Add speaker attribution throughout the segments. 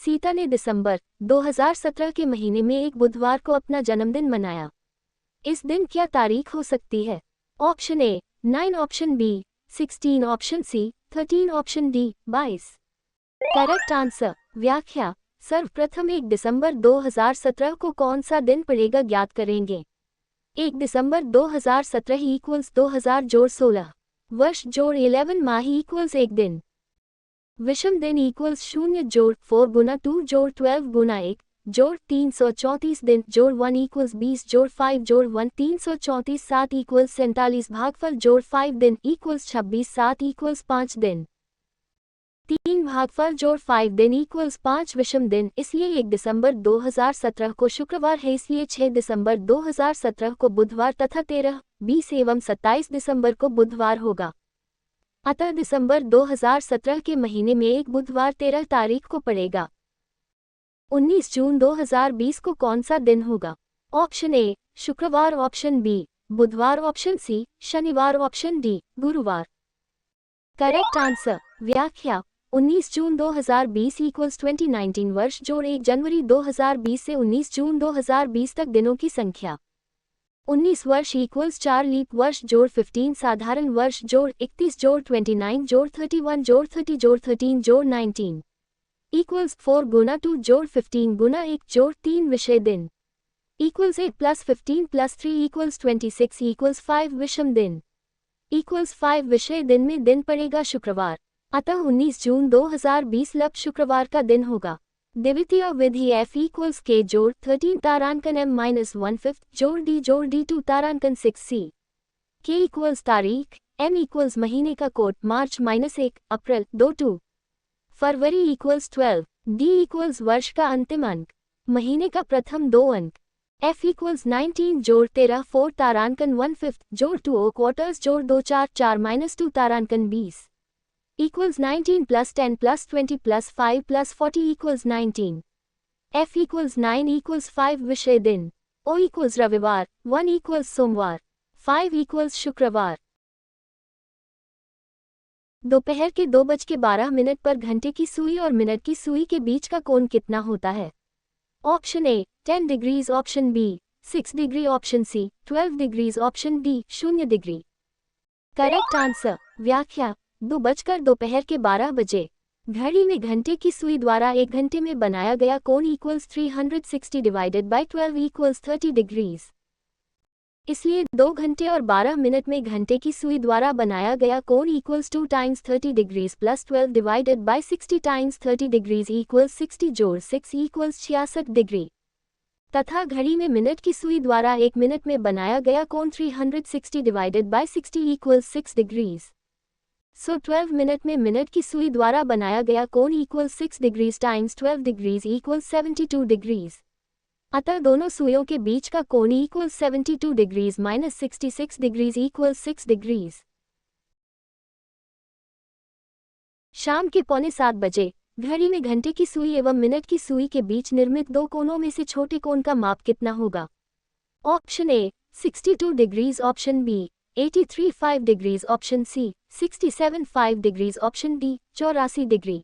Speaker 1: सीता ने दिसंबर 2017 के महीने में एक बुधवार को अपना जन्मदिन मनाया। इस दिन क्या तारीख हो सकती है? Option A 9, option B 16, option C 13, option D 22। Correct answer. व्याख्या। सर्वप्रथम 1 दिसंबर 2017 को कौन सा दिन पड़ेगा ज्ञात करेंगे। 1 दिसंबर 2017 इक्वल्स 2000 जोड़ 16 वर्ष जोड़ 11 माह इक्वल्स 1 दिन। विषम दिन इक्वल्स 0 जोड़ 4 गुना 2 जोड़ 12 गुना 1 जोड़ 334 दिन जोड़ 1 इक्वल्स 20 जोड़ 5 जोड़ 1 334 7 इक्वल्स 47 भागफल जोड़ 5 दिन इक्वल्स 26 7 इक्वल्स 5 दिन। 3 भागफल जोड़ 5 दिन इक्वल्स 5 विषम दिन, इसलिए 1 दिसंबर 2017 को शुक्रवार है, इसलिए 6 दिसंबर 2017 को बुधवार तथा 13, 20 एवं 27 दिसंबर को बुधवार होगा। अतः दिसंबर 2017 के महीने में एक बुधवार 13 तारीख को पड़ेगा। 19 जून 2020 को कौन सा दिन होगा? ऑप्शन ए शुक्रवार, ऑप्शन बी बुधवार, ऑप्शन सी शनिवार, ऑप्शन डी गुरुवार। Correct answer. व्याख्या। 19 जून 2020 इक्वल्स 2019 वर्ष जोड़ 1 जनवरी 2020 से 19 जून 2020 तक दिनों की संख्या। 19 वर्ष इक्वल्स 4 लीप वर्ष जोड़ 15 साधारण वर्ष जोड़ 31 जोड़ 29 जोड़ 31 जोड़ 30 जोड़ 13 जोड़ 19 इक्वल्स 4 गुना 2 जोड़ 15 गुना 1 जोड़ 3 विषय दिन equals 8 plus 15 plus 3 equals 26 equals 5 विषम दिन इक्वल्स 5 विषय दिन में दिन पड़ेगा शुक्रवार। अतः 19 जून 2020 लब शुक्रवार का दिन होगा। द्वितीय विधि F इक्वल्स के जोड़ 13 तारांकन M-1/5 जोड़ D 2 तारांकन 6C। K इक्वल्स तारीख, M इक्वल्स महीने का कोड मार्च -1 अप्रैल 2 फरवरी इक्वल्स 12, D इक्वल्स वर्ष का अंतिम अंक, महीने का प्रथम 2 अंक। F इक्वल्स 19 जोड़ 13 4 तारांकन 1/5 जोड़ 2 क्वार्टर्स जोड़ 2 4 2 तारांकन 20 equals 19 plus 10 plus 20 plus 5 plus 40 equals 19। F equals 9 equals 5 विषय दिन, O इक्वल्स रविवार, 1 इक्वल्स सोमवार, 5 इक्वल्स शुक्रवार। दोपहर के 2:12 पर घंटे की सुई और मिनट की सुई के बीच का कोण कितना होता है? Option A 10 degrees, option B 6 degree, option C 12 degrees, option D 0 degree. Correct answer. व्याख्या। 2:12 घड़ी में घंटे की सुई द्वारा 1 घंटे में बनाया गया कोण equals 360 divided by 12 equals 30 degrees. इसलिए 2 घंटे और 12 मिनट में घंटे की सुई द्वारा बनाया गया कोण equals 2 times 30 degrees plus 12 divided by 60 times 30 degrees equals 60 जोड़ 6 इक्वल्स 66 डिग्री। तथा घड़ी में मिनट की सुई द्वारा 1 मिनट में बनाया गया कोण 360 divided by 60 equals 6 degrees. So 12 minute में मिनट की सुई द्वारा बनाया गया कोण equals 6 degrees times 12 degrees equals 72 degrees. अतः दोनों सुइयों के बीच का कोण equals 72 degrees minus 66 degrees equals 6 degrees. शाम के 6:45 घड़ी में घंटे की सुई एवं मिनट की सुई के बीच निर्मित 2 कोणों में से छोटे कोण का माप कितना होगा? Option A 62 degrees, option B 83.5 degrees, option C 67.5 degrees, option D 84 degree.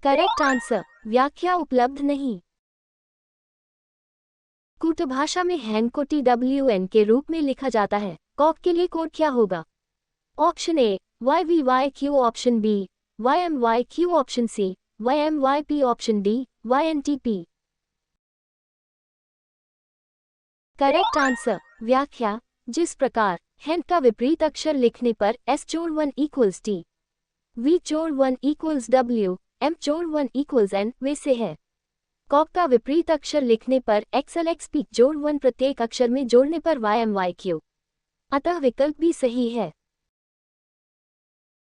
Speaker 1: Correct answer. व्याख्या उपलब्ध नहीं। कूट भाषा में हैन को TWN के रूप में लिखा जाता है। कॉक के लिए कोड क्या होगा? Option A YVYQ, option B YMYQ, option C YMYP, option D YNTP। Correct answer. व्याख्या। जिस प्रकार हैन का विपरीत अक्षर लिखने पर S-1 equals T, V-1 equals W, M-1 equals N वैसे है कॉक का विपरीत अक्षर लिखने पर XLXP-1 प्रत्येक अक्षर में जोड़ने पर YMYQ। अतः विकल्प भी सही है।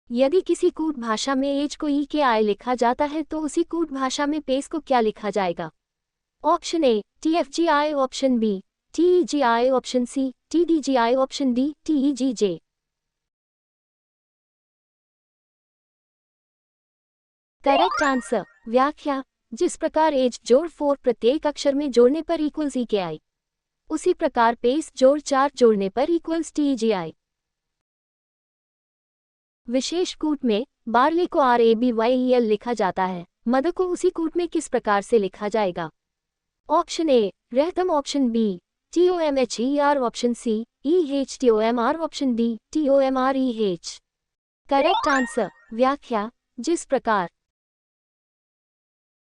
Speaker 1: यदि किसी कूट भाषा में एज को ई के आई लिखा जाता है तो उसी कूट भाषा में पेस को क्या लिखा जाएगा? Option A TFGI, option B TEGI, option C TDGI, option D TEGJ। Correct answer. व्याख्या। जिस प्रकार एज जोड़ 4 प्रत्येक अक्षर में जोड़ने पर इक्वल्स ई के आई, उसी प्रकार पेस जोड़ 4 जोड़ने पर इक्वल्स TEGI। विशेष कूट में बार्ले को RABYEL लिखा जाता है। मद को उसी कूट में किस प्रकार से लिखा जाएगा? ऑप्शन ए रहतम, option B TOMHER, option C EHTOMR, option D TOMREH। Correct answer. व्याख्या। जिस प्रकार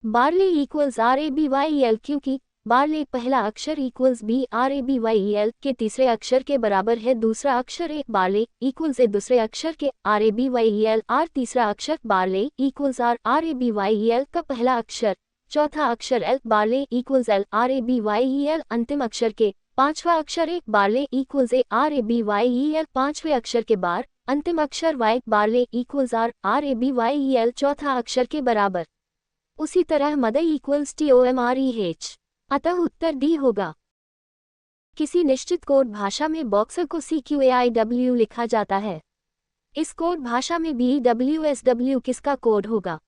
Speaker 1: बार्ले इक्वल्स RABYEL, क्योंकि बार्ले पहला अक्षर इक्वल्स BRABYEL के तीसरे अक्षर के बराबर है, दूसरा अक्षर ए बार्ले इक्वल्स ए दूसरे अक्षर के RABYEL, आर तीसरा अक्षर बार्ले इक्वल्स RABYEL का पहला अक्षर, चौथा अक्षर L barley equals L RABYEL, अंतिम अक्षर के पांचवा अक्षर ए बार्ले इक्वल्स ए RABYEL, पांचवें अक्षर के बार अंतिम अक्षर वाई बार्ले इक्वल्स RABYEL, चौथा अक्षर के बराबर। उसी तरह मदई इक्वल्स TOMREH। अतः उत्तर डी होगा। किसी निश्चित कोड भाषा में बॉक्सर को CQAIW लिखा जाता है। इस कोड भाषा में BWSW किसका कोड होगा?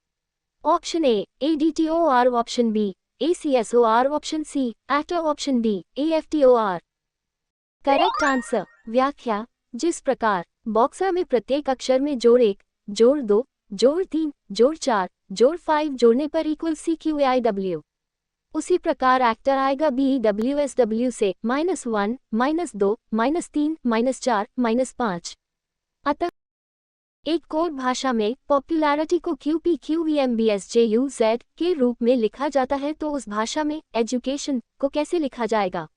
Speaker 1: Option A ADTOR, option B ACSOR, option C ACTOR, option D AFTOR। Correct answer. व्याख्या। जिस प्रकार बॉक्सर में प्रत्येक अक्षर में जोड़ 1, जोड़ 2, जोड़ 3, जोड़ 4, जोड़ 5 जोड़ने पर इक्वल CQAIW, उसी प्रकार एक्टर आएगा BWSW से -1, -2, -3, -4, -5। अतः एक कोड भाषा में पॉपुलैरिटी को QPQVMBSJUZ के रूप में लिखा जाता है, तो उस भाषा में एजुकेशन को कैसे लिखा जाएगा?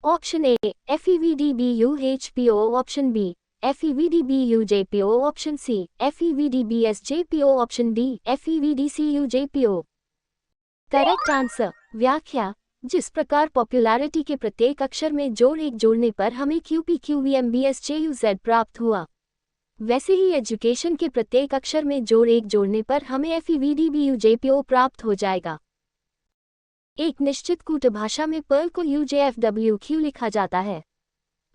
Speaker 1: Option A FEVDBUHPO, option B FEVDBUJPO, option C FEVDBSJPO, option D FEVDCUJPO। Correct answer. व्याख्या। जिस प्रकार पॉपुलैरिटी के प्रत्येक अक्षर में जोड़ 1 जोड़ने पर हमें QPQVMBSJUZ प्राप्त हुआ, वैसे ही एजुकेशन के प्रत्येक अक्षर में जोड़ 1 जोड़ने पर हमें FEVDBUJPO प्राप्त हो जाएगा। एक निश्चित कूट भाषा में पर्ल को UJFWQ लिखा जाता है,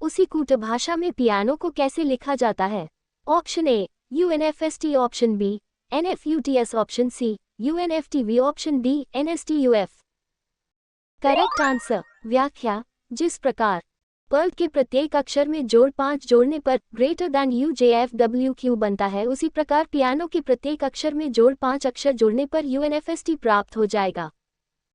Speaker 1: उसी कूट भाषा में पियानो को कैसे लिखा जाता है? Option A UNFST, option B NFUTS, option C UNFTV, option D NSTUF। Correct answer. व्याख्या। जिस प्रकार पर्ल के प्रत्येक अक्षर में जोड़ 5 जोड़ने पर ग्रेटर दैन UJFWQ बनता है, उसी प्रकार पियानो के प्रत्येक अक्षर में जोड़ 5 अक्षर जोड़ने पर UNFST प्राप्त हो जाएगा।